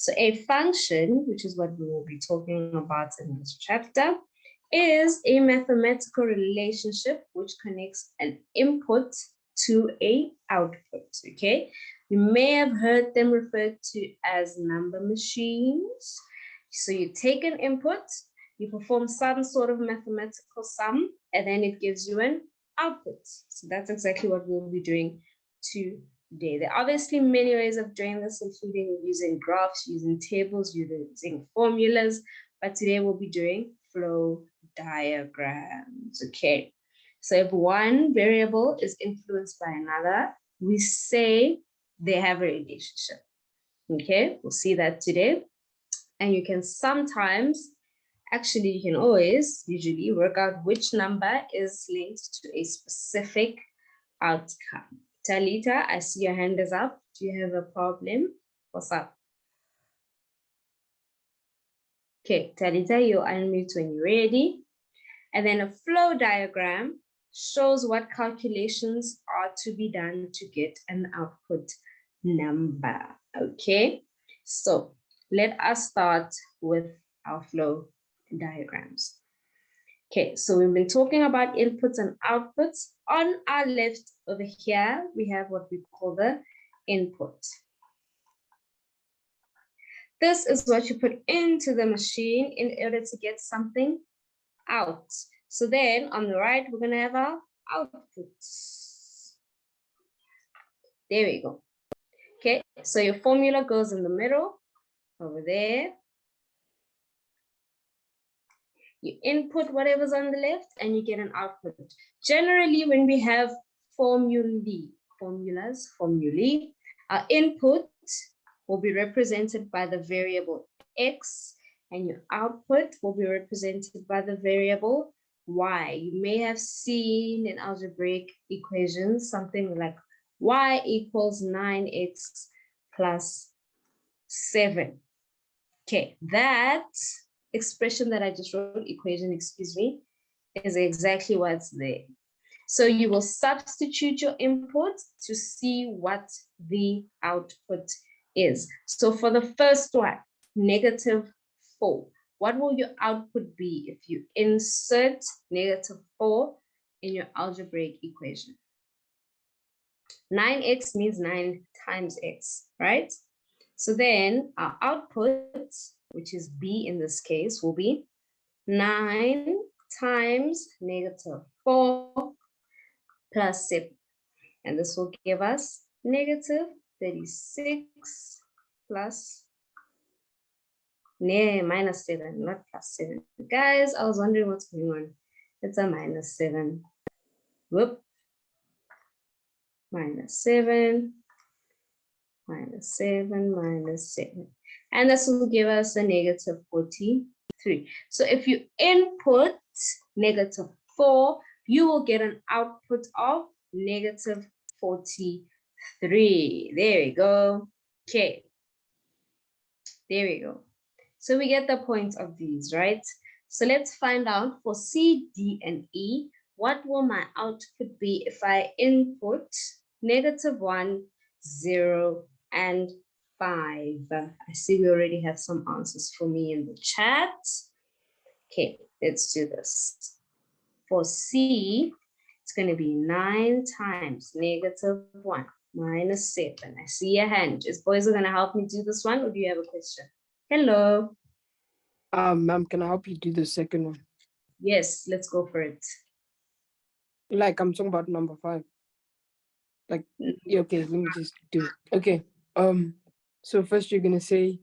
So a function, which is what we will be talking about in this chapter, is a mathematical relationship which connects an input to a output, okay? You may have heard them referred to as number machines. So you take an input, you perform some sort of mathematical sum, and then it gives you an output. So that's exactly what we'll be doing today. There are obviously many ways of doing this, including using graphs, using tables, using formulas, but today we'll be doing flow diagrams, okay? So if one variable is influenced by another, we say they have a relationship, okay? We'll see that today. And you can sometimes, actually you can always usually work out which number is linked to a specific outcome. Talita, I see your hand is up. Do you have a problem? What's up? Okay, Talita, you'll unmute when you're ready. And then a flow diagram shows what calculations are to be done to get an output number, okay? So let us start with our flow diagrams. Okay, so we've been talking about inputs and outputs. On our left over here, we have what we call the input. This is what you put into the machine in order to get something out. So then on the right, we're gonna have our outputs. There we go. Okay, so your formula goes in the middle over there. You input whatever's on the left and you get an output. Generally, when we have formulae, our input will be represented by the variable x, and your output will be represented by the variable y. You may have seen in algebraic equations something like y equals 9x plus 7. Okay, that expression that I just wrote, equation, excuse me, is exactly what's there. So you will substitute your input to see what the output is. So for the first one, -4, what will your output be if you insert -4 in your algebraic equation? 9x means 9 times x, right? So then our output, which is b in this case, will be 9 times -4 plus 7. And this will give us -36 plus -7, not plus 7. Guys, I was wondering what's going on. It's a -7. Whoop. -7, -7, -7. And this will give us a -43. So if you input -4, you will get an output of -43. There we go. Okay. There we go. So we get the point of these, right? So let's find out for C, D, and E, what will my output be if I input -1, 0, and 5. I see we already have some answers for me in the chat. Okay, let's do this. For C, it's going to be 9 times -1 minus 7. I see your hand. Is boys are going to help me do this one, or do you have a question? Hello. Ma'am, can I help you do the second one? Yes, let's go for it. Like I'm talking about number 5. Like, yeah, okay, let me just do it. Okay. So first you're gonna say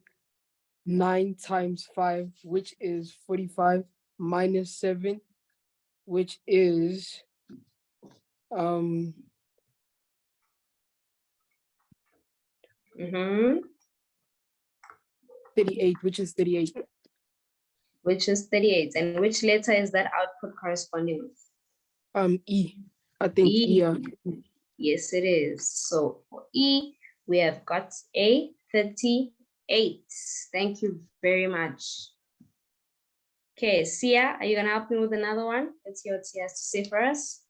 9 times 5, which is 45, minus 7, which is 38, which is 38. Which is 38. And which letter is that output corresponding with? E. I think E. Yeah. Yes, it is. So for E, we have got a 38. Thank you very much. Okay, Sia, are you gonna help me with another one? Let's hear what Sia has to say for us.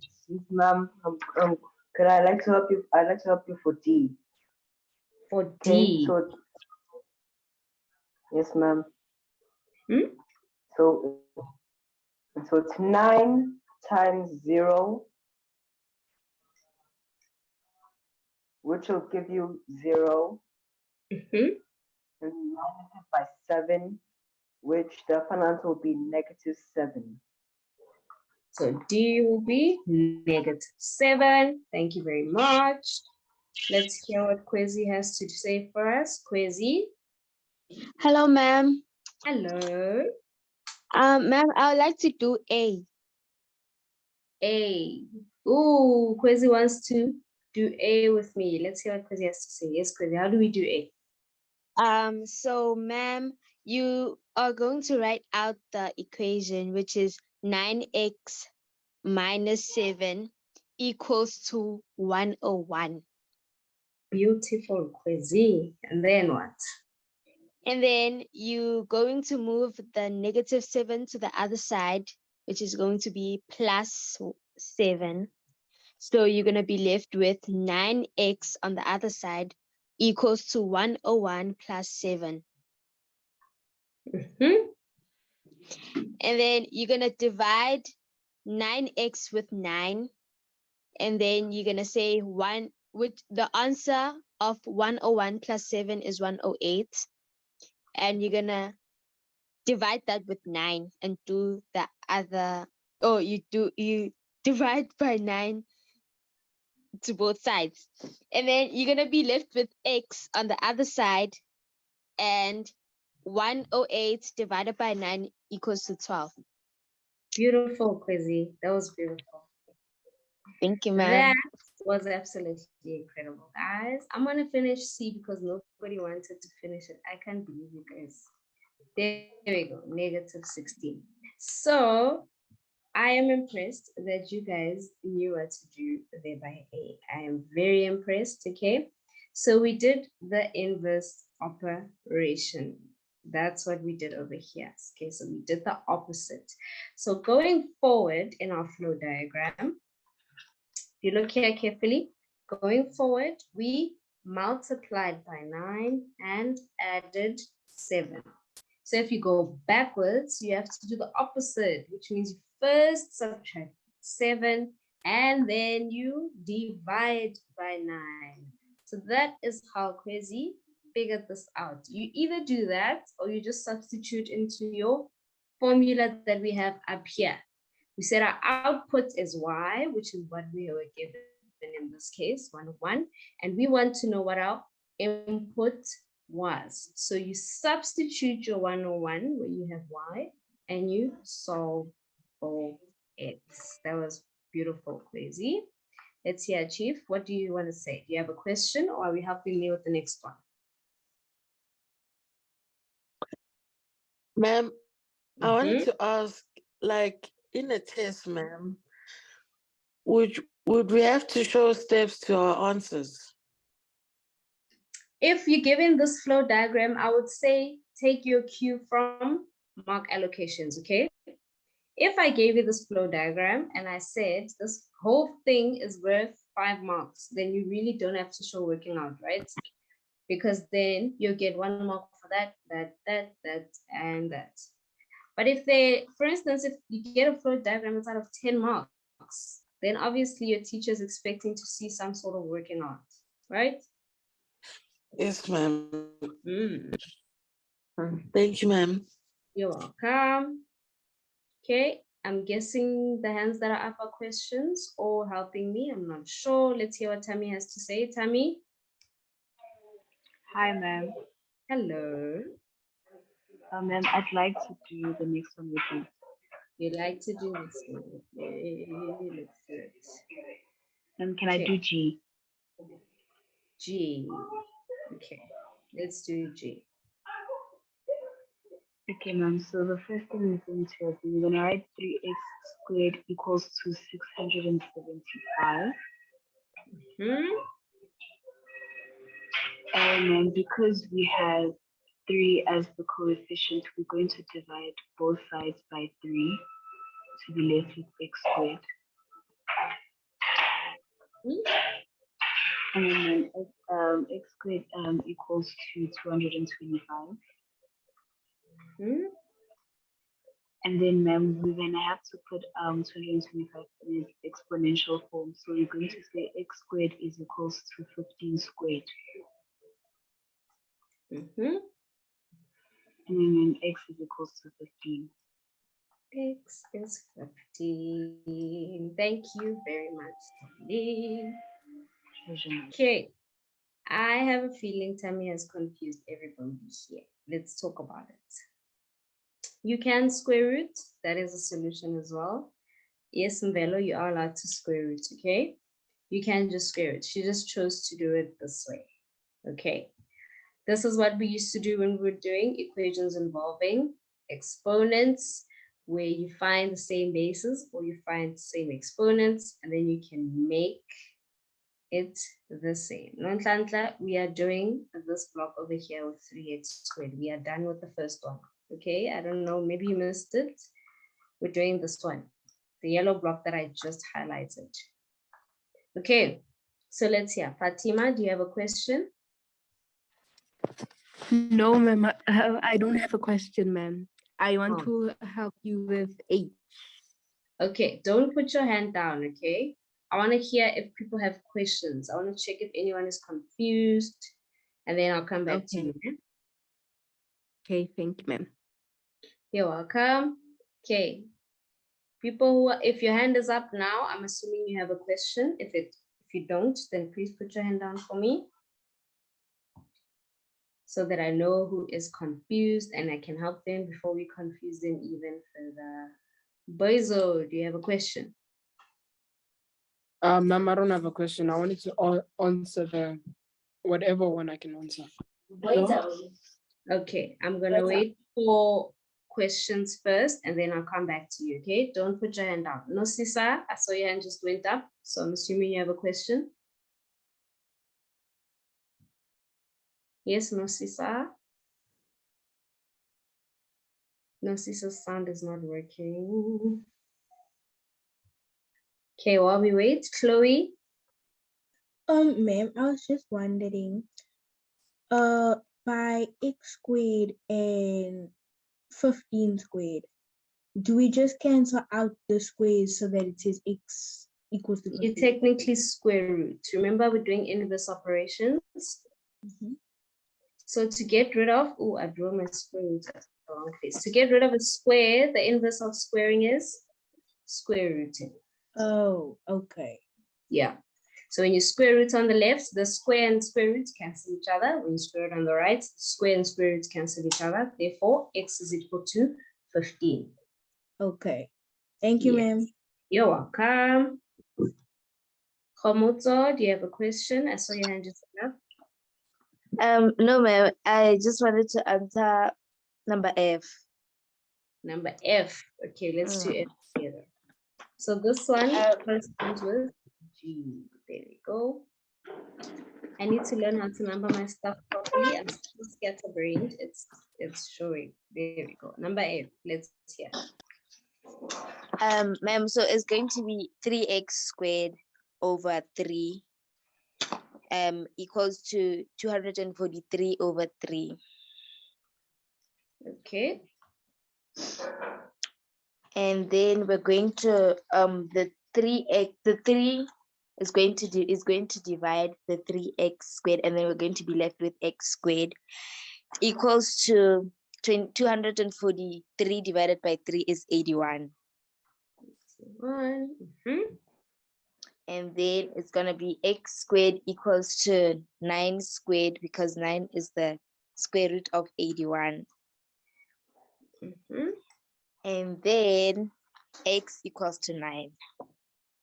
Yes, ma'am. I'd like to help you for D. For D. Yes, ma'am. Hmm? So it's 9 times 0, which will give you 0, Mm-hmm. and minus it by 7, which the final answer will be -7. So D will be -7. Thank you very much. Let's hear what Kwezi has to say for us. Kwezi, Hello, ma'am. hello. Ma'am, I would like to do A. A. Ooh, Kwezi wants to do A with me. Let's hear what Kwezi has to say. Yes, Kwezi, how do we do A? So, ma'am, you are going to write out the equation, which is 9x minus 7 equals to 101. Beautiful, Kwezi. And then what? And then you're going to move the -7 to the other side, which is going to be +7. So you're going to be left with 9x on the other side equals to 101 plus 7. Mm-hmm. And then you're going to divide 9x with 9. And then you're going to say which the answer of 101 plus 7 is 108. And you're going to divide that with 9 and do the other. Oh, you divide by 9 to both sides. And then you're going to be left with x on the other side, and 108 divided by 9 equals to 12. Beautiful, Kwezi. That was beautiful. Thank you, ma'am. That was absolutely incredible, guys. I'm gonna finish C because nobody wanted to finish it. I can't believe you guys. There we go, -16. So I am impressed that you guys knew what to do there by A. I am very impressed, okay? So we did the inverse operation. That's what we did over here. Okay, so we did the opposite. So going forward in our flow diagram, if you look here carefully, going forward, we multiplied by 9 and added 7. So if you go backwards, you have to do the opposite, which means you first subtract 7 and then you divide by 9. So that is how Kwezi figured this out. You either do that or you just substitute into your formula that we have up here. We said our output is y, which is what we were given in this case, 101, and we want to know what our input was. So you substitute your 101 where you have y and you solve for x. That was beautiful, Kwezi. Let's hear, Chief. What do you want to say? Do you have a question or are we helping me with the next one? Ma'am, I wanted Mhm. to ask, like in a test, ma'am, would we have to show steps to our answers? If you're given this flow diagram, I would say take your cue from mark allocations, okay? If I gave you this flow diagram and I said this whole thing is worth 5 marks, then you really don't have to show working out, right? Because then you'll get 1 mark for that, and that. But if they, for instance, if you get a flow diagram that's out of 10 marks, then obviously your teacher is expecting to see some sort of working out, right? Yes, ma'am. Mm. Thank you, ma'am. You're welcome. Okay, I'm guessing the hands that are up are questions or helping me. I'm not sure. Let's hear what Tammy has to say. Tammy, Hi, ma'am. hello. Ma'am, I'd like to do the next one with you. You like to do this one? Okay, let's do it. Can I do G? G. Okay, let's do G. Okay, ma'am. So the first thing is going to be we're gonna write 3x squared equals to 675. And because we have 3 as the coefficient, we're going to divide both sides by 3 to be left with x squared. And then x squared equals to 225. And then, ma'am, we're gonna have to put 225 in its exponential form. So we're going to say x squared is equals to 15 squared. And then x is equals to 15. X is 15. Thank you very much, Tammy. Okay. I have a feeling Tammy has confused everybody here. Let's talk about it. You can square root. That is a solution as well. Yes, Mbelo, you are allowed to square root, okay? You can just square it. She just chose to do it this way, okay? This is what we used to do when we were doing equations involving exponents, where you find the same bases or you find the same exponents, and then you can make it the same. Nonhlanhla, we are doing this block over here with 3x squared. We are done with the first one, okay? I don't know, maybe you missed it. We're doing this one, the yellow block that I just highlighted. Okay, so let's hear. Fatima, do you have a question? No, ma'am. I don't have a question, ma'am. I want to help you with 8. Okay, don't put your hand down, okay? I want to hear if people have questions. I want to check if anyone is confused, and then I'll come back to you. Okay, thank you, ma'am. You're welcome. Okay. People who are, if your hand is up now, I'm assuming you have a question. If you don't, then please put your hand down for me, so that I know who is confused and I can help them before we confuse them even further. Boizo, do you have a question? Ma'am, I don't have a question. I wanted to answer the whatever one I can answer. Okay, I'm gonna wait for questions first and then I'll come back to you, okay? Don't put your hand down. No, Sisa, I saw your hand just went up, so I'm assuming you have a question. Yes, no, Sisa? No, Sisa's sound is not working. Okay, while we wait, Chloe. Ma'am, I was just wondering, by x squared and 15 squared, do we just cancel out the squares so that it says x equals to 15? You technically square root. Remember, we're doing inverse operations. So to get rid of, oh, I drew my square root at the wrong place. To get rid of a square, the inverse of squaring is square rooting. Oh, okay. Yeah. So when you square root on the left, the square and square roots cancel each other. When you square it on the right, the square and square roots cancel each other. Therefore, x is equal to 15. Okay. Thank you, ma'am. You're welcome. Khomoto, do you have a question? I saw your hand just up. No, ma'am. I just wanted to answer number F. Number F. Okay, let's do F together. So this one corresponds with G. There we go. I need to learn how to number my stuff properly. I'm still scatterbrained. It's showing. There we go. Number F. Let's hear. Ma'am, so it's going to be 3x squared over 3 equals to 243 over 3. Okay. And then we're going to the 3 is going to divide the 3x squared, and then we're going to be left with x squared equals to 243 divided by 3 is 81. And then it's going to be x squared equals to 9 squared, because 9 is the square root of 81. And then x equals to 9.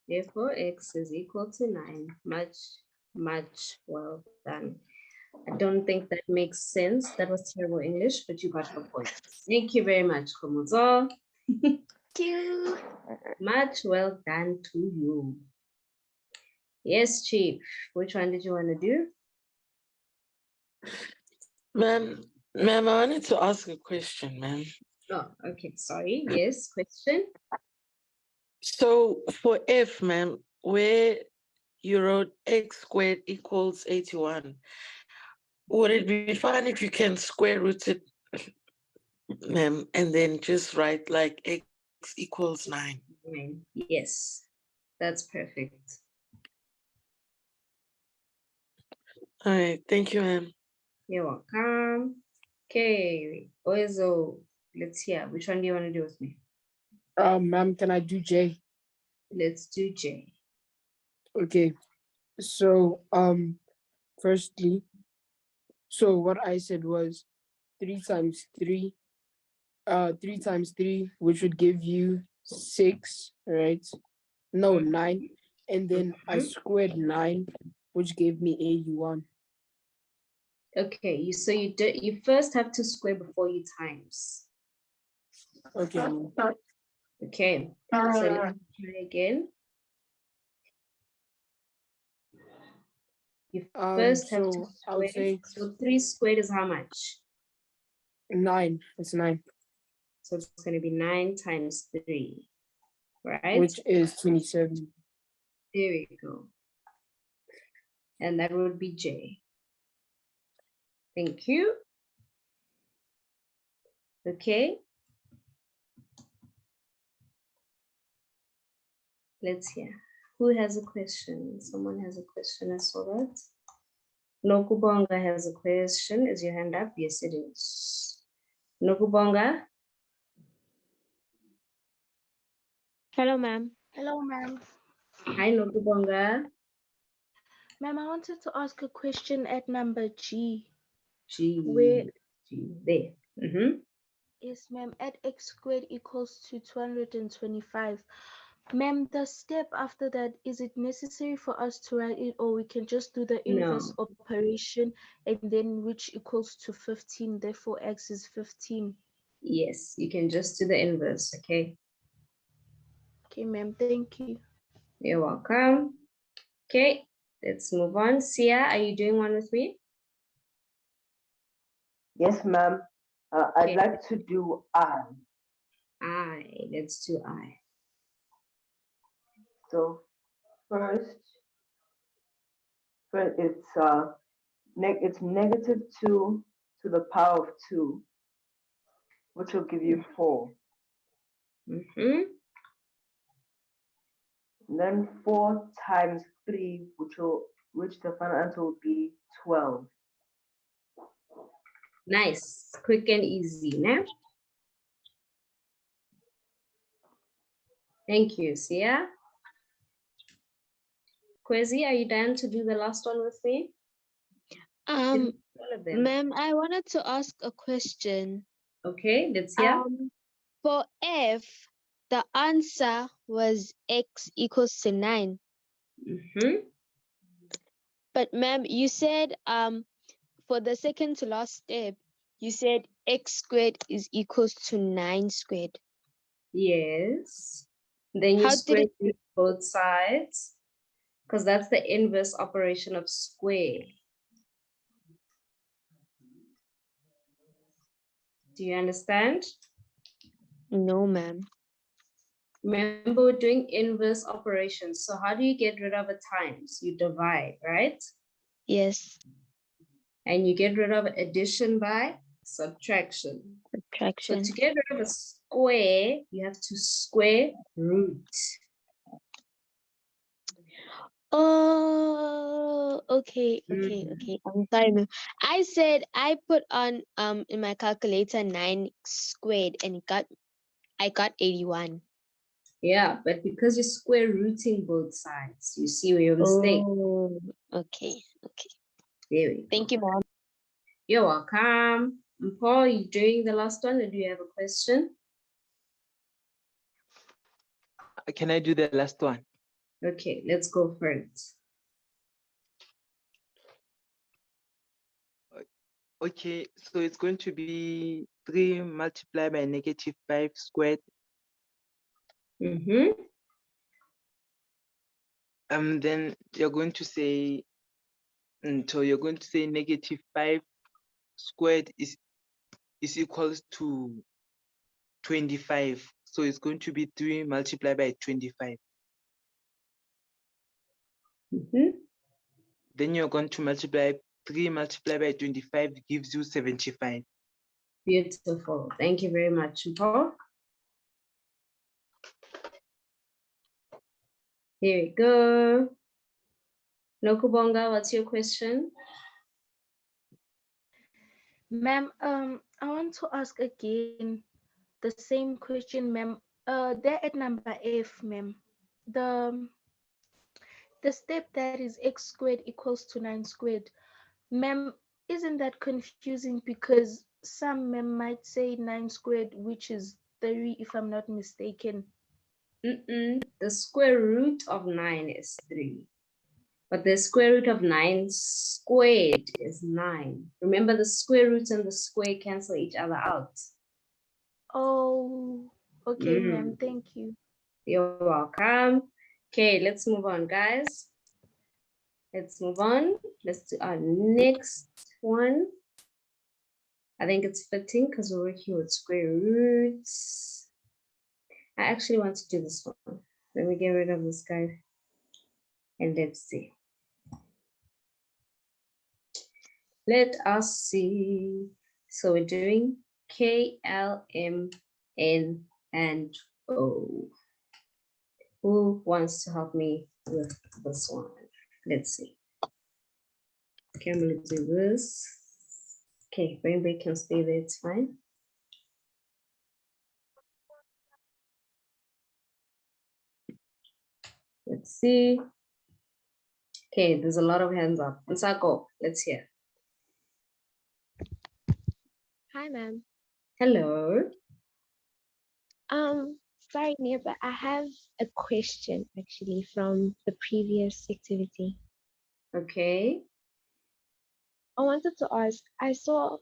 Therefore, x is equal to 9. Much well done. I don't think that makes sense. That was terrible English, but you got the point. Thank you very much, Komozo. Thank you. Much well done to you. Yes, Chief. Which one did you want to do? Ma'am, I wanted to ask a question, ma'am. Oh, okay. Sorry. Yes, question. So for F, ma'am, where you wrote x squared equals 81, would it be fine if you can square root it Ma'am, and then just write like x equals 9. 9. Yes, that's perfect. All right, thank you, ma'am. You're welcome. Okay, Oizo, let's hear. Which one do you want to do with me? Ma'am, can I do J? Let's do J. Okay. So firstly, so what I said was 3 times 3, 3 times 3, which would give you 6, right? No, 9. And then I squared 9, which gave me 81. Okay, so you first have to square before you times. Okay. Okay, so let's try again. You first have to So I would square. say So 3 squared is how much? 9. It's 9, So it's going to be 9 times 3, right? which is 27. There we go. And that would be J. Thank you. Okay. Let's hear. Who has a question? Someone has a question, I saw that. Nokubonga has a question. Is your hand up? Yes, it is. Nokubonga? Hello, ma'am. Hello, ma'am. Hi, Nokubonga. Ma'am, I wanted to ask a question at number G. G. Where, G. There. Mm-hmm. yes, ma'am, at x squared equals to 225. Ma'am, the step after that, is it necessary for us to write it, or we can just do the inverse No. operation and then which equals to 15, therefore x is 15? Yes, you can just do the inverse, okay? Okay, ma'am, thank you. You're welcome. Okay, let's move on. Sia, are you doing one with me? Yes, ma'am. Okay. I'd like to do I. Let's do I. So first it's it's negative 2 to the power of 2, which will give you 4. Mm-hmm. And then 4 times 3, which the final answer will be 12. Nice, quick and easy, now. Thank you, Sia. Kwezi, are you done to do the last one with me? All of them. Ma'am, I wanted to ask a question. Okay, let's hear. For F, the answer was x equals to 9. Mm-hmm. But ma'am, you said for the second to last step, you said x squared is equals to 9 squared. Yes. Then you How did square it? both sides, because that's the inverse operation of square. Do you understand? No, ma'am. Remember, we're doing inverse operations. So how do you get rid of a times? You divide, right? Yes. And you get rid of addition by subtraction. So Subtraction. to get rid of a square, you have to square root. Oh, okay. I'm sorry, ma'am. I said I put on in my calculator 9 squared and I got 81. Yeah, but because you're square rooting both sides, you see where your mistake. Oh, okay. There we go. Thank you, ma'am. You're welcome. And Paul, you doing the last one, or do you have a question? Can I do the last one? Okay, let's go for it. Okay, so it's going to be 3 multiplied by negative 5 squared. Mm-hmm. Then you're going to say, so you're going to say negative 5 squared is equals to 25. So it's going to be 3 multiplied by 25. Mm-hmm. Then you're going to multiply 3 multiplied by 25 gives you 75. Beautiful. Thank you very much, Paul. Here we go. Nokubonga, what's your question? Ma'am, I want to ask again the same question, ma'am. There at number F, ma'am. The step that is x squared equals to 9 squared. Ma'am, isn't that confusing because some ma'am might say 9 squared, which is 3, if I'm not mistaken. The square root of 9 is 3. But the square root of 9 squared is 9. Remember, the square roots and the square cancel each other out. Oh, okay, ma'am. Thank you. You're welcome. Okay, let's move on, guys. Let's move on. Let's do our next one. I think it's fitting because we're working with square roots. I actually want to do this one. Let me get rid of this guy. And let's see. Let us see. So we're doing K, L, M, N, and O. Who wants to help me with this one? Let's see. Okay, I'm gonna do this. Okay, rainbow can stay there, it's fine. Let's see. Okay, there's a lot of hands up. Nsako, let's hear. Hi, ma'am. Hello. Sorry, Nia, but I have a question actually from the previous activity. Okay. I wanted to ask, I saw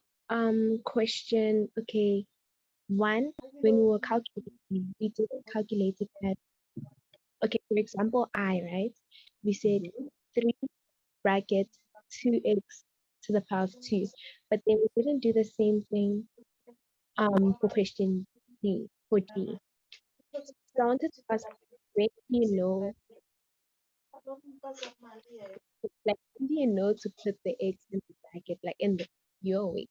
question, okay, 1, when we were calculating, we did calculate it at, okay, for example, right? We said 3 bracket 2x to the power of 2, but then we didn't do the same thing for question D, for D. So I wanted to ask, when do you know, like, when do you know to put the x in the bracket, like in your way?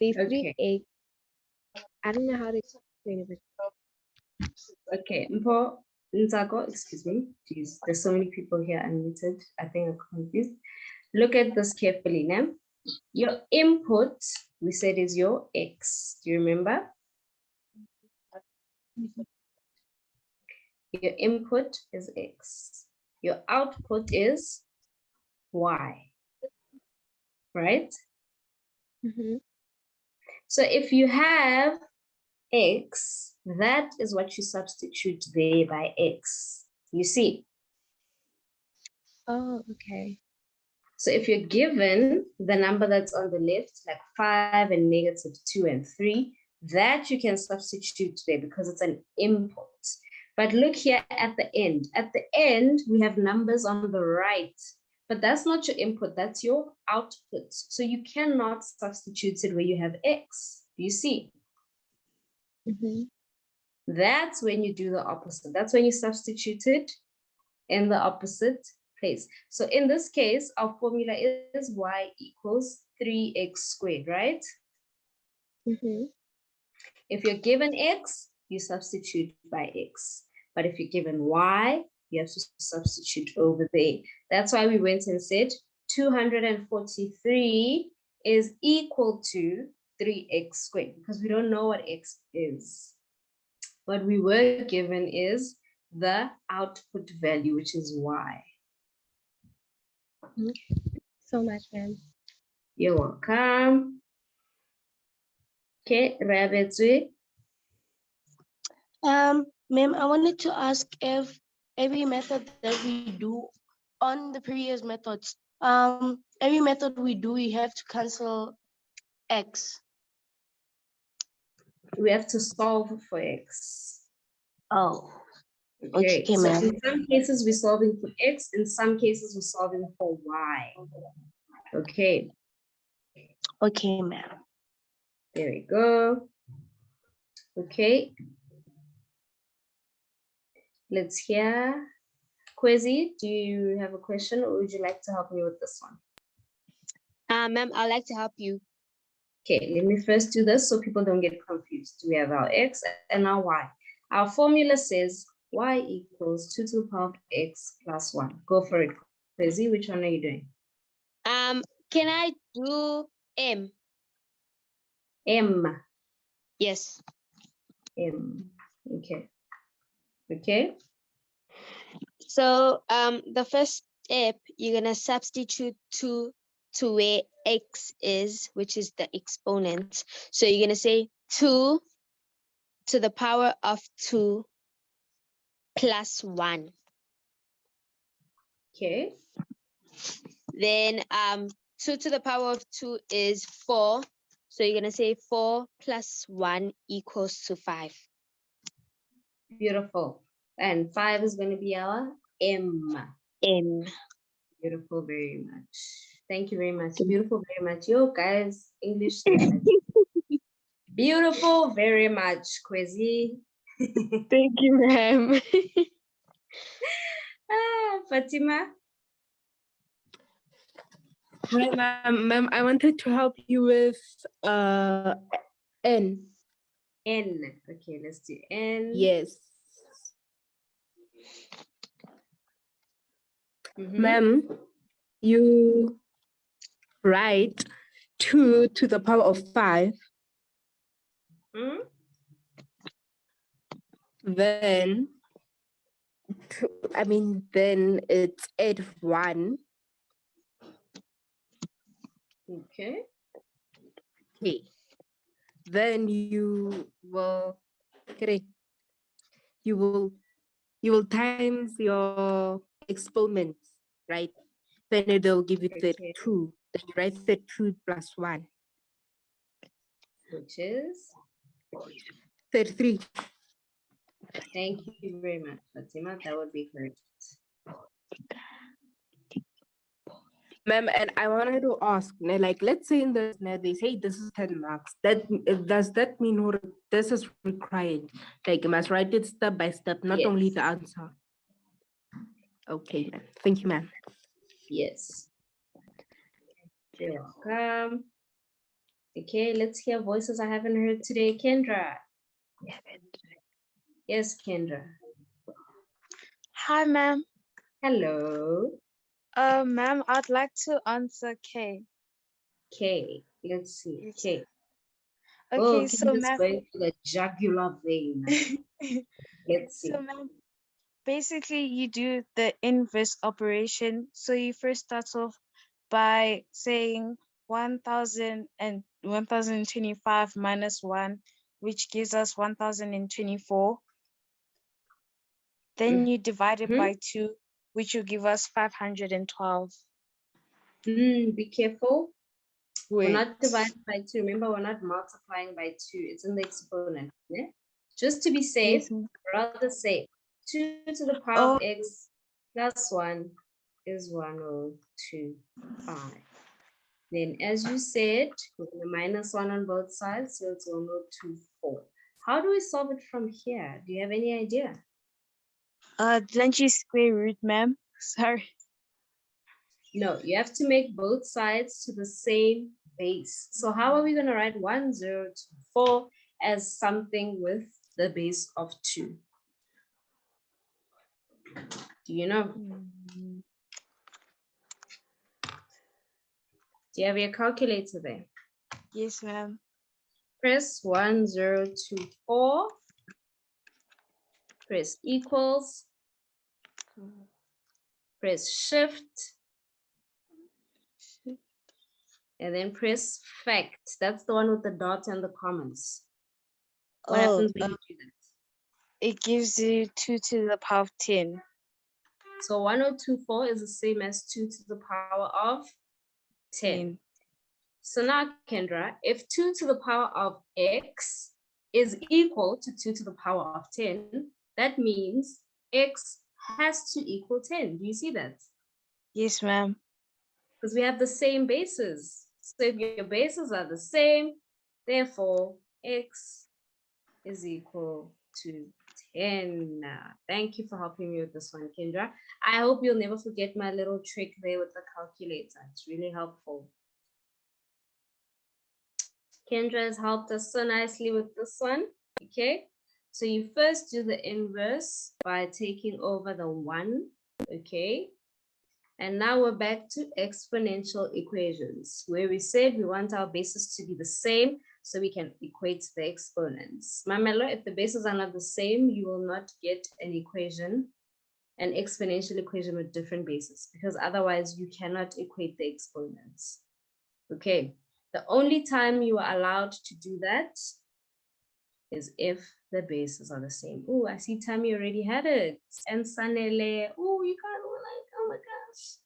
There's 3x. I don't know how to explain it. Okay, Nzako, excuse me. Jeez, there's so many people here unmuted. I think I'm confused. Look at this carefully now. Your input, we said, is your x. Do you remember? Your input is x. Your output is y, right? So if you have x, that is what you substitute there by x. You see? Oh, okay. So if you're given the number that's on the left, like 5 and -2 and 3, that you can substitute there because it's an input. But look here at the end. At the end, we have numbers on the right, but that's not your input, that's your output. So you cannot substitute it where you have x. Do you see? That's when you do the opposite. That's when you substitute it in the opposite place. So in this case, our formula is y equals 3x squared, right? If you're given x, you substitute by x. But if you're given y, you have to substitute over there. That's why we went and said 243 is equal to 3x squared, because we don't know what x is. What we were given is the output value, which is y. So much, ma'am. You're welcome. Okay, Rabetswe. Ma'am, I wanted to ask if every method that we do on the previous methods, every method we do, we have to cancel x. We have to solve for x. Oh, okay, okay, so ma'am. in some cases we're solving for x, in some cases we're solving for y. Okay. Okay, ma'am. There we go. Okay. Let's hear. Kwezi, do you have a question or would you like to help me with this one? Ma'am, I'd like to help you. Okay, let me first do this so people don't get confused. We have our x and our y. Our formula says y equals 2 to the power of x plus 1. Go for it, Crazy. Which one are you doing? Can I do M? M. Yes. M. Okay. Okay. So the first step, you're gonna substitute 2 to where x is, which is the exponent. So you're gonna say 2 to the power of 2 plus 1. Okay. Then 2 to the power of 2 is 4. So you're gonna say 4 plus 1 equals to 5. Beautiful. And 5 is going to be our M. M. Beautiful, very much. Thank you very much. Beautiful, very much. Yo, guys, English standard. Beautiful, very much, Kwezi. Thank you, ma'am. Fatima. Hi, ma'am. I wanted to help you with N. N. Okay, let's do N. Yes. Mhm. Ma'am, you write 2 to the power of 5. Mhm. Then, then it's add 1. Okay. Okay. Then you will times your exponents, right? Then it'll give you Okay. 32. Then you write 32 plus 1. Which is? 33. Thank you very much, Fatima. That would be correct. Ma'am, and I wanted to ask, like, let's say in this, they say this is 10 marks. Does that mean this is required? Like, you must write it step by step, not only Yes. the answer. Okay, ma'am. Thank you, ma'am. Yes. You're welcome. Okay, let's hear voices I haven't heard today. Kendra. Yes, Kendra. Hi, ma'am. Hello. Ma'am, I'd like to answer K. K. Let's see. K. Okay, Oh, so Kendra's ma'am, going to the jugular vein. Let's see. so ma'am, basically you do the inverse operation. So you first start off by saying 1,000 and 1,025 minus 1, which gives us 1,024. Then you divide it by 2, which will give us 512. Be careful. We're Wait. not dividing by 2. Remember, we're not multiplying by 2. It's in the exponent. Yeah? Just to be safe, Yes, ma'am. rather say 2 to the power of x plus 1 is 1025. Then, as you said, we're going to minus 1 on both sides, so it's 1024. How do we solve it from here? Do you have any idea? Didn't you square root, ma'am? Sorry. No, you have to make both sides to the same base. So how are we going to write 1024 as something with the base of 2? Do you know? Do you have your calculator there? Yes, ma'am. Press 1024. Press equals. Press shift. And then press fact. That's the one with the dot and the comments. What happens when you do that? It gives you 2 to the power of 10. So 1024 is the same as 2 to the power of 10. So now, Kendra, if 2 to the power of x is equal to 2 to the power of 10, that means x has to equal 10. Do you see that? Yes, ma'am. Because we have the same bases. So if your bases are the same, therefore x is equal to 10. Thank you for helping me with this one, Kendra. I hope you'll never forget my little trick there with the calculator. It's really helpful. Kendra has helped us so nicely with this one. Okay, so you first do the inverse by taking over the 1. Okay, and now we're back to exponential equations, where we said we want our bases to be the same so we can equate the exponents. Mamelo, if the bases are not the same, you will not get an equation, an exponential equation with different bases, because otherwise you cannot equate the exponents. Okay, the only time you are allowed to do that is if the bases are the same. Oh, I see Tammy already had it. And Sanele, oh, you can't, like, oh my gosh.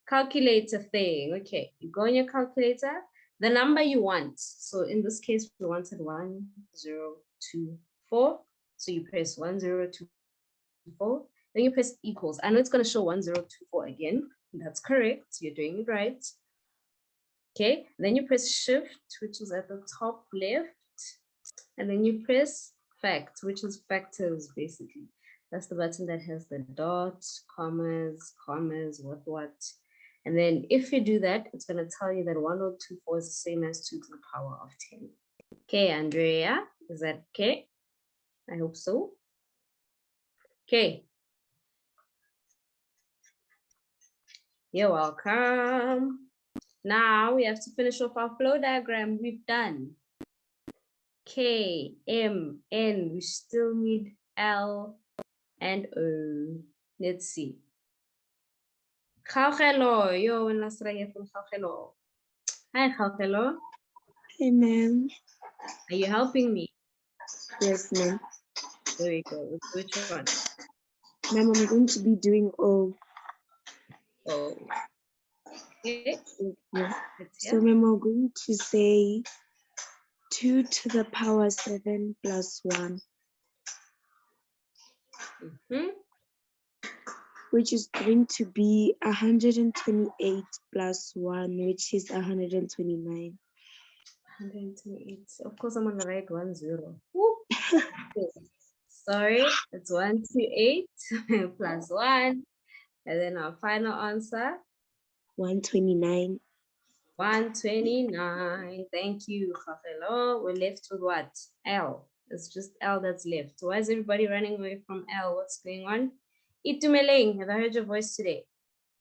Calculator thing. Okay, you go on your calculator, the number you want. So in this case, we wanted 1024. So you press 1024, then you press equals. I know it's going to show 1024 again. That's correct. You're doing it right. Okay, then you press shift, which is at the top left. And then you press fact, which is factors, basically. That's the button that has the dot, commas, what. And then if you do that, it's going to tell you that 1024 is the same as 2 to the power of 10. Okay, Andrea, is that okay? I hope so. Okay. You're welcome. Now we have to finish off our flow diagram. We've done K, M, N. We still need L and O. Let's see. Hello, yo, Nasraya from Hello. Hi, Hello. Hey, ma'am. Are you helping me? Yes, ma'am. There we go. Which one? Ma'am, I'm going to be doing O. Oh. Okay. Yeah. So, ma'am, I'm going to say 2 to the power 7 plus 1. Which is going to be 128 plus 1, which is 129. 128. Of course, I'm gonna write 10. Sorry, it's 128 plus 1. And then our final answer 129. 129. Thank you, Hello. We're left with what? L. It's just L that's left. Why is everybody running away from L? What's going on? Itumeleng, have I heard your voice today?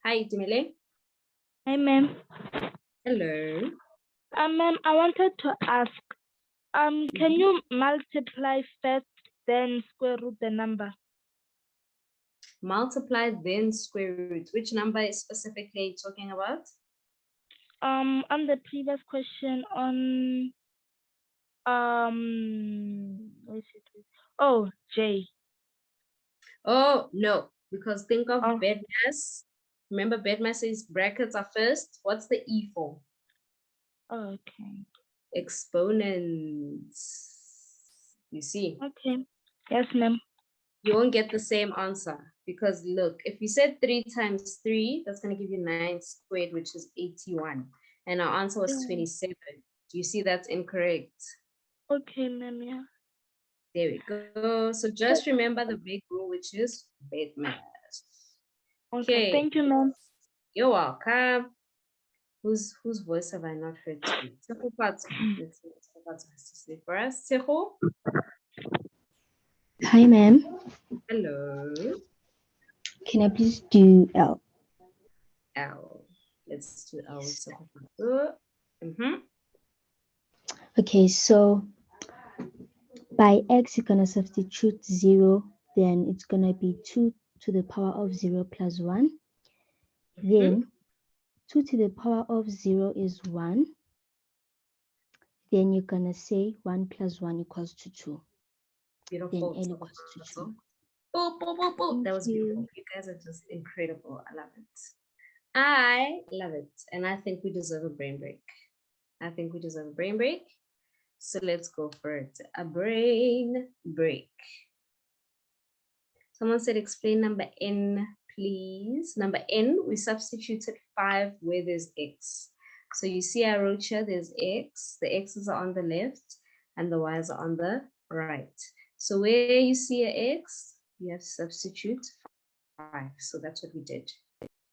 Hi, Itumeleng. Hi, ma'am. Hello. Ma'am, I wanted to ask, can you multiply first, then square root the number? Multiply, then square root. Which number specifically are you talking about? On the previous question on, oh, J. Oh, no, because think of bedmass. Remember, bedmass is brackets are first. What's the E for? Okay. Exponents. You see? Okay. Yes, ma'am. You won't get the same answer because look, if you said 3 times 3, that's going to give you 9 squared, which is 81. And our answer was 27. Do you see that's incorrect? Okay, ma'am, yeah. There we go. So just remember the big rule, which is bedmass. Okay, thank you, ma'am. You're welcome. Whose voice have I not heard speak? Let's see what Seho has to say for us. Seho? Hi, ma'am. Hello. Can I please do L? L. Let's do L with Seho. Okay, so by X, you're gonna substitute 0, then it's gonna be 2 to the power of 0 plus 1. Then 2 to the power of 0 is 1. Then you're gonna say 1 plus 1 equals to 2. Beautiful. Then L equals to 2. Boop, boop, boop, boop. That was beautiful. You guys are just incredible. I love it. I love it. And I think we deserve a brain break. So let's go for it. A brain break. Someone said explain number N, please. Number N, we substituted 5 where there's X. So you see I wrote here, there's X. The X's are on the left and the Y's are on the right. So where you see a X, you have to substitute 5. So that's what we did.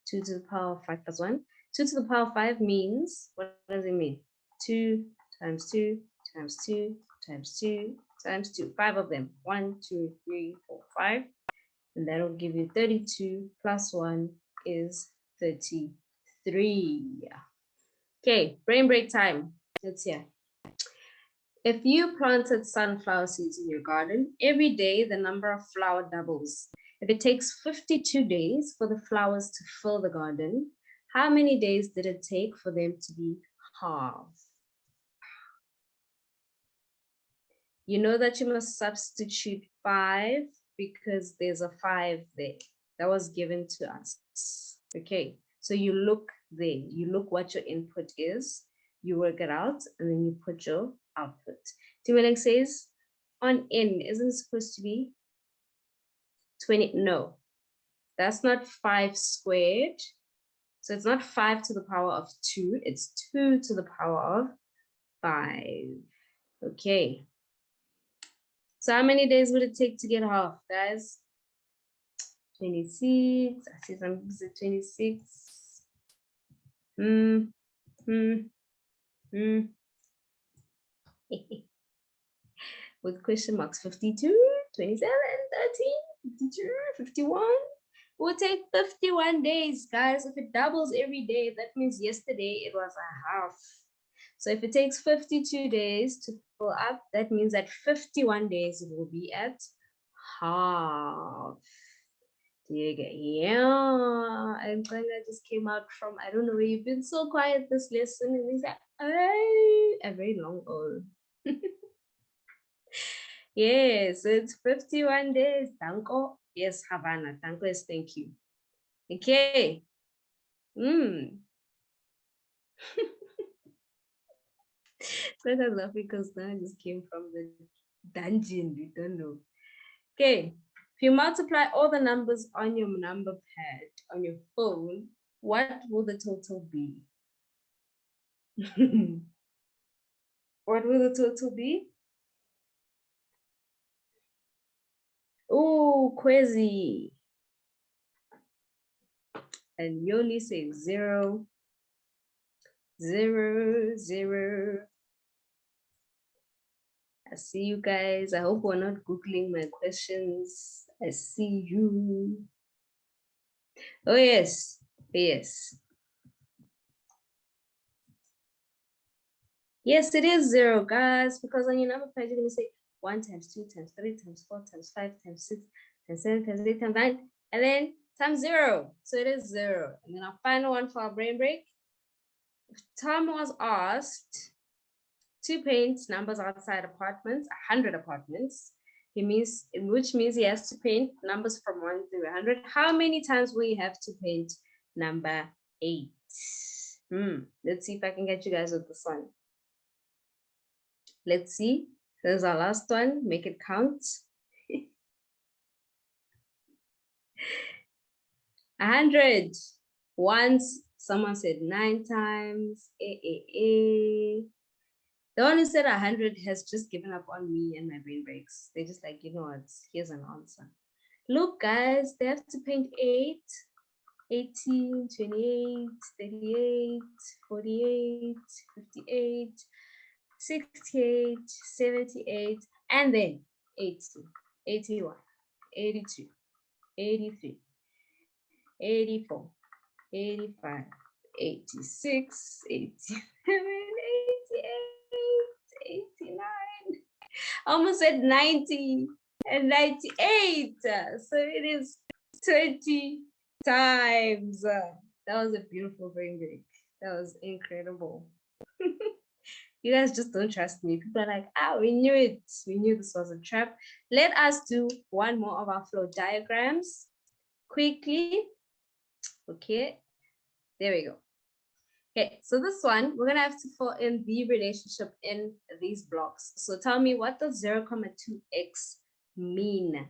2 to the power of 5 plus 1. 2 to the power of 5 means, what does it mean? 2 to times 2, times 2, times 2, times 2. 5 of them. 1, 2, 3, 4, 5. And that'll give you 32 plus 1 is 33. Okay, brain break time. Let's hear. If you planted sunflower seeds in your garden, every day the number of flower doubles. If it takes 52 days for the flowers to fill the garden, how many days did it take for them to be half? You know that you must substitute 5 because there's a 5 there that was given to us. Okay, so you look there, you look what your input is, you work it out, and then you put your output. Timeleng says, on n, isn't it supposed to be 20? No, that's not 5 squared. So it's not 5 to the power of 2, it's 2 to the power of 5. Okay. So how many days would it take to get half, guys? 26. I see some people say 26. With question marks, 52, 27, 13, 52, 51. It will take 51 days, guys. If it doubles every day, that means yesterday it was a half. So if it takes 52 days to fill up, that means that 51 days it will be at half. Yeah, I'm glad I just came out from, I don't know where you've been so quiet this lesson. And it's like, a very long old. Yes, it's 51 days. Danko. Yes, Havana. Danko is thank you. Okay. So I love because now I just came from the dungeon. We don't know. Okay. If you multiply all the numbers on your number pad on your phone, what will the total be? What will the total be? Oh, Kwezi. And Yoli says 0, 0, 0. I see you guys. I hope we're not Googling my questions. I see you. Oh, yes. Yes. Yes, it is 0, guys, because on your number page, you're going to say 1 times 2 times 3 times 4 times 5 times 6 times 7 times 8 times 9, and then times 0. So it is 0. And then our final one for our brain break. If Tom was asked to paint numbers outside apartments, 100 apartments, which means he has to paint numbers from 1 through 100. How many times will you have to paint number 8? Let's see if I can get you guys with this one. Let's see. There's our last one. Make it count. 100. Once someone said 9 times. The one who said 100 has just given up on me and my brain breaks. They're just like, you know what? Here's an answer. Look, guys, they have to paint 8, 18, 28, 38, 48, 58, 68, 78, and then 80, 81, 82, 83, 84, 85, 86, 87, 88, 89, almost at 90 and 98. So it is 20 times. That was a beautiful brain break. That was incredible. You guys just don't trust me. People are like, we knew it. We knew this was a trap. Let us do one more of our flow diagrams quickly. Okay, there we go. Okay, so this one, we're gonna have to fill in the relationship in these blocks. So tell me, what does 0,2x mean?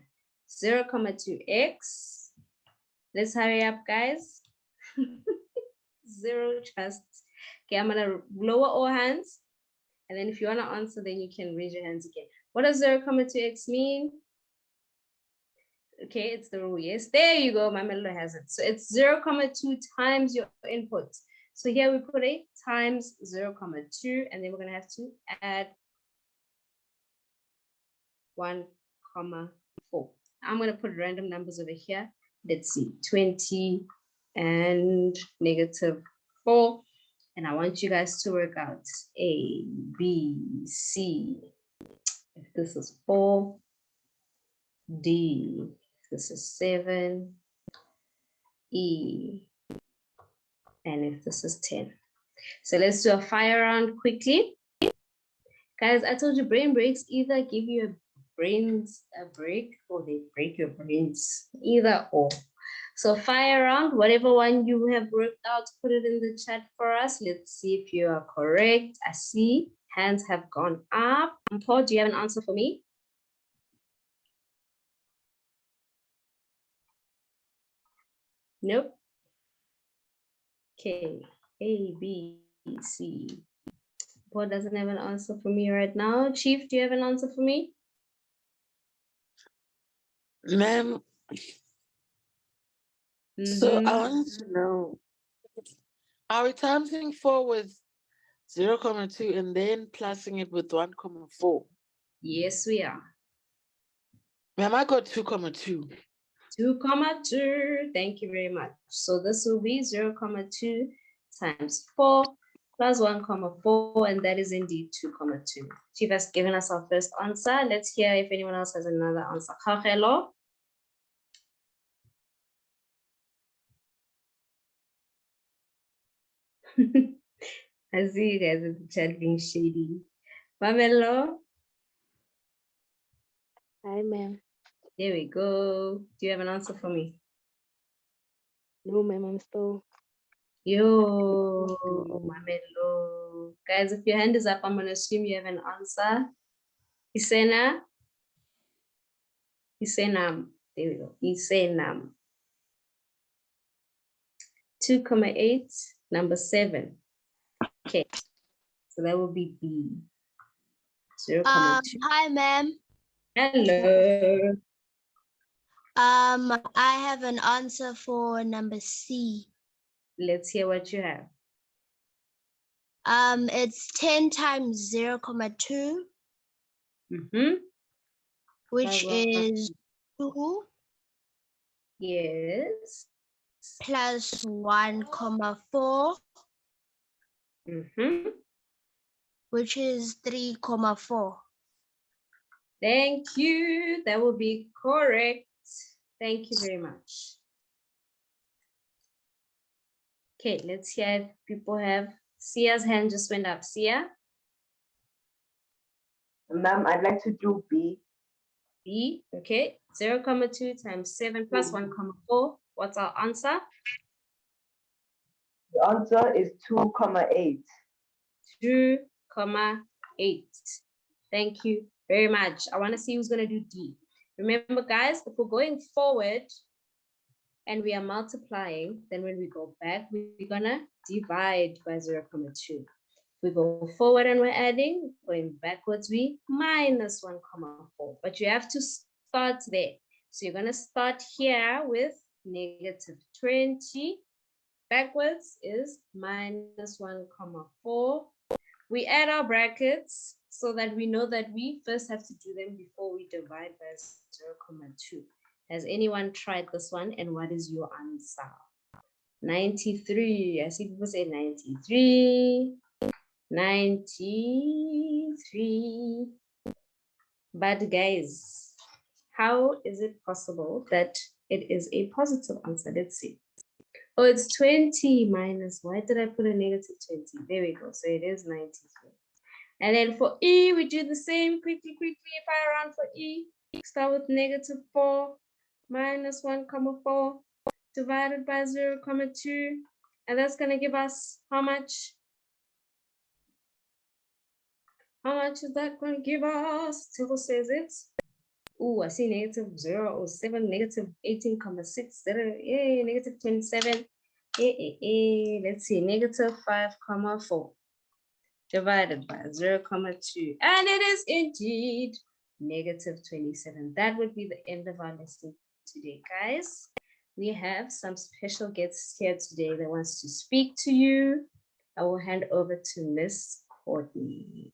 0,2x. Let's hurry up, guys. Zero trust. Okay, I'm gonna lower all hands. And then if you want to answer, then you can raise your hands again. What does 0,2x mean? Okay, it's the rule. Yes, there you go. My Mello has it. So it's 0,2 times your input. So here we put a times 0,2, and then we're going to have to add 1,4. I'm going to put random numbers over here. Let's see, 20 and -4. And I want you guys to work out A, B, C. If this is 4, D, if this is 7, E, and if this is 10. So let's do a fire round quickly. Guys, I told you brain breaks either give your brains a break or they break your brains, either or. So fire round, whatever one you have worked out, put it in the chat for us. Let's see if you are correct. I see hands have gone up. Paul, do you have an answer for me? Nope. Okay, A, B, C. Paul doesn't have an answer for me right now. Chief, do you have an answer for me? Ma'am, so I want to know, are we timesing 4 with 0,2 and then plusing it with 1,4? Yes, we are. Ma'am, I got 2,2. 2,2. Thank you very much. So this will be 0,2 times 4 plus 1,4, and that is indeed 2,2. Chief has given us our first answer. Let's hear if anyone else has another answer. Hello. I see you guys in the chat being shady. Pamelo. Hi, ma'am. There we go. Do you have an answer for me? No, ma'am, I'm still. Yo, Mamelo. Guys, if your hand is up, I'm going to assume you have an answer. Isena. Isenam. There we go. Isenam. 2,8, number 7. Okay. So that will be B. 0,2. Hi, ma'am. Hello. I have an answer for number C. Let's hear what you have. It's 10 times 0,2, which is 2. Yes. Plus 1,4. Which is 3,4. Thank you. That will be correct. Thank you very much. Okay, let's hear if people have. Sia's hand just went up. Sia? Ma'am, I'd like to do B. B, okay. 0,2 times 7 plus 1,4. What's our answer? The answer is 2,8. 2,8. Thank you very much. I want to see who's going to do D. Remember, guys, if we're going forward and we are multiplying, then when we go back, we're going to divide by 0,2. If we go forward and we're adding, going backwards, we minus 1,4. But you have to start there. So you're going to start here with -20. Backwards is minus 1,4. We add our brackets so that we know that we first have to do them before we divide by 0,2. Has anyone tried this one, and what is your answer? 93. I see people say 93. 93. But guys, how is it possible that it is a positive answer? Let's see. Oh, it's 20 minus. Why did I put a -20? There we go. So it is 93. And then for E, we do the same quickly, fire around for E. Start with -4 minus 1,4 divided by 0,2. And that's going to give us how much? How much is that going to give us? Table says it's. Oh, I see -007, -18,6. Yay, -27. Let's see, -5,4 divided by 0,2. And it is indeed -27. That would be the end of our lesson today, guys. we have some special guests here today that wants to speak to you. I will hand over to Miss Courtney.